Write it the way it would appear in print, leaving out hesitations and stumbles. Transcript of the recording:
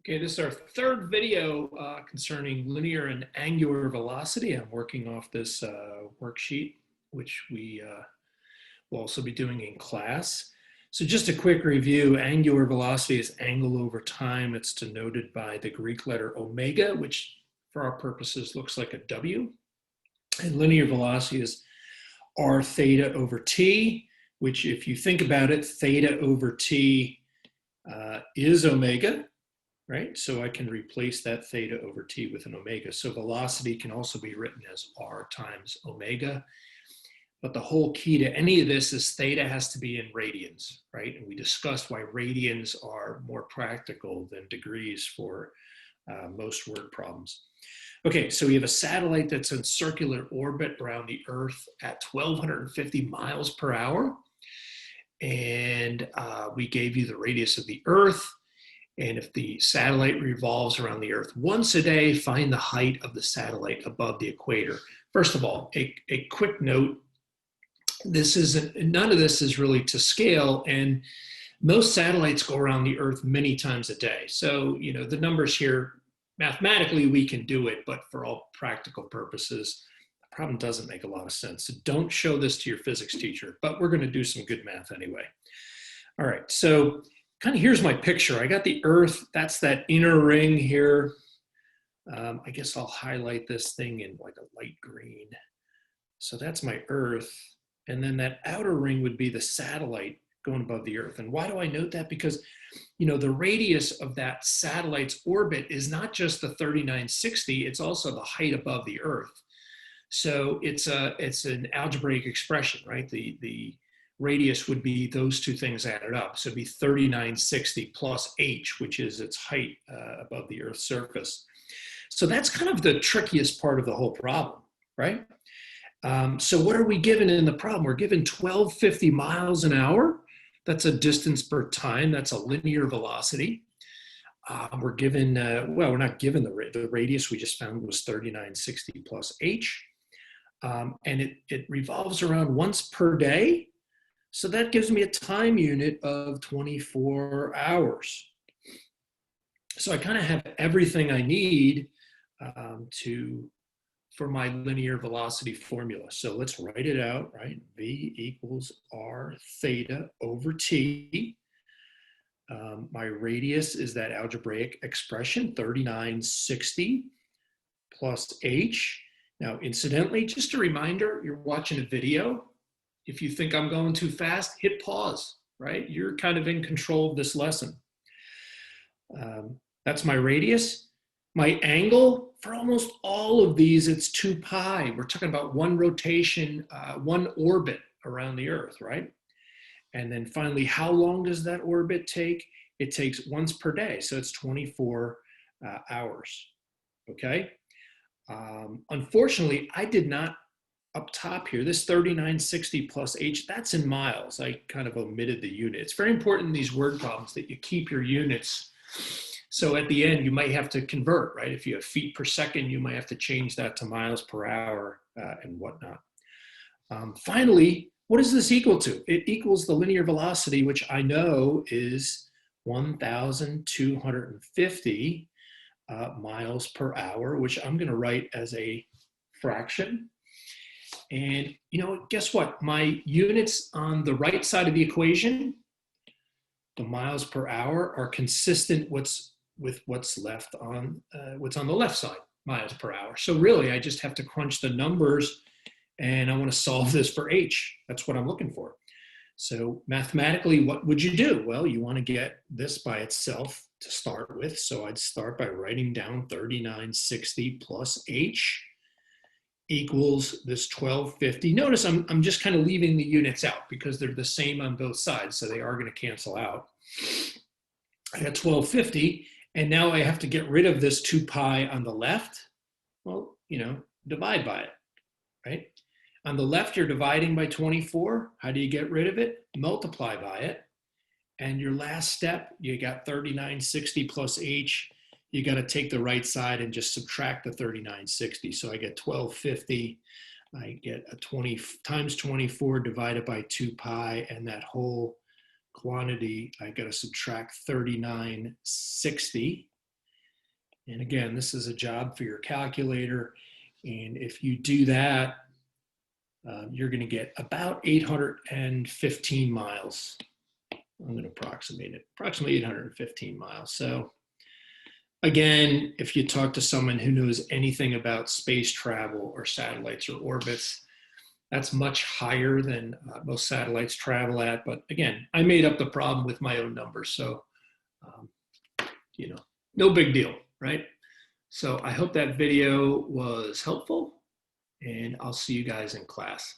Okay, this is our third video concerning linear and angular velocity. I'm working off this worksheet, which we will also be doing in class. So just a quick review, angular velocity is angle over time. It's denoted by the Greek letter omega, which for our purposes looks like a W. And linear velocity is r theta over t, which if you think about it, theta over t is omega. Right? So I can replace that theta over t with an omega. So velocity can also be written as r times omega. But the whole key to any of this is theta has to be in radians, right? And we discussed why radians are more practical than degrees for most word problems. Okay, so we have a satellite that's in circular orbit around the Earth at 1,250 miles per hour. And we gave you the radius of the Earth. And if the satellite revolves around the Earth once a day, find the height of the satellite above the equator. First of all, a quick note, none of this is really to scale, and most satellites go around the Earth many times a day. So, you know, the numbers here, mathematically we can do it, but for all practical purposes, the problem doesn't make a lot of sense. So don't show this to your physics teacher, but we're gonna do some good math anyway. All right, so kind of here's my picture. I got the Earth, that's that inner ring here. I guess I'll highlight this thing in like a light green. So that's my Earth. And then that outer ring would be the satellite going above the Earth. And why do I note that? Because, you know, the radius of that satellite's orbit is not just the 3960, it's also the height above the Earth. So it's an algebraic expression, right? The radius would be those two things added up. So it'd be 3960 plus h, which is its height above the Earth's surface. So that's kind of the trickiest part of the whole problem, right? So what are we given in the problem? We're given 1,250 miles an hour. That's a distance per time. That's a linear velocity. We're given, well, we're not given the radius we just found was 3960 plus h. And it revolves around once per day. So that gives me a time unit of 24 hours. So I kind of have everything I need for my linear velocity formula. So let's write it out, right? V equals r theta over t. My radius is that algebraic expression, 3960 plus h. Now, incidentally, just a reminder, you're watching a video. If you think I'm going too fast, hit pause, right? You're kind of in control of this lesson. That's my radius. My angle, for almost all of these, it's 2 pi. We're talking about one rotation, one orbit around the Earth, right? And then finally, how long does that orbit take? It takes once per day, so it's 24 hours, okay? Unfortunately, I did not up top here, this 3960 plus h, that's in miles. I kind of omitted the unit. It's very important in these word problems that you keep your units. So at the end, you might have to convert, right? If you have feet per second, you might have to change that to miles per hour and whatnot. Finally, what does this equal to? It equals the linear velocity, which I know is 1,250 miles per hour, which I'm going to write as a fraction. And, you know, guess what? My units on the right side of the equation, the miles per hour, are consistent with what's left on what's on the left side, miles per hour. So really, I just have to crunch the numbers, and I want to solve this for h. That's what I'm looking for. So mathematically, what would you do? Well, you want to get this by itself to start with. So I'd start by writing down 3960 plus h equals this 1250. Notice I'm just kind of leaving the units out because they're the same on both sides, so they are going to cancel out. I got 1250, and now I have to get rid of this 2 pi on the left. Well, you know, divide by it, right? On the left, you're dividing by 24. How do you get rid of it? Multiply by it. And your last step, you got 3960 plus h. You got to take the right side and just subtract the 3960. So I get 1250. I get a 20 times 24 divided by 2 pi, and that whole quantity, I got to subtract 3960. And again, this is a job for your calculator. And if you do that, you're going to get about 815 miles. I'm going to approximate it, approximately 815 miles. So again, if you talk to someone who knows anything about space travel or satellites or orbits, that's much higher than most satellites travel at. But again, I made up the problem with my own numbers. So, um, no big deal, right? So I hope that video was helpful, and I'll see you guys in class.